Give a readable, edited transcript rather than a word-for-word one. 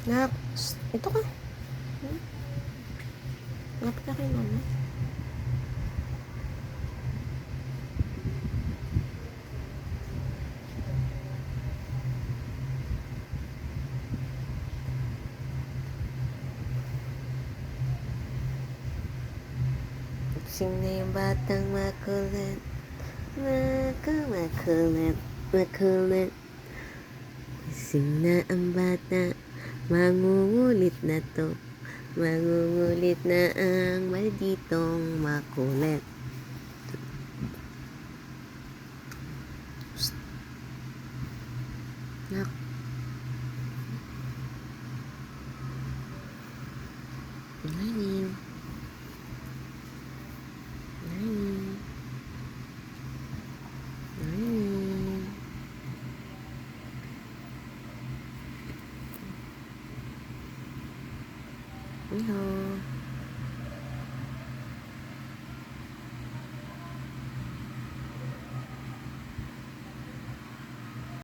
Nak, ito ka. Lapit ka kay mama. Gising na yung batang makulit. Makulit. Gising na ang bata. Mangungulit na to. Mangungulit na ang malditong makulit. Nak. Morning. Morning. Morning. Hello.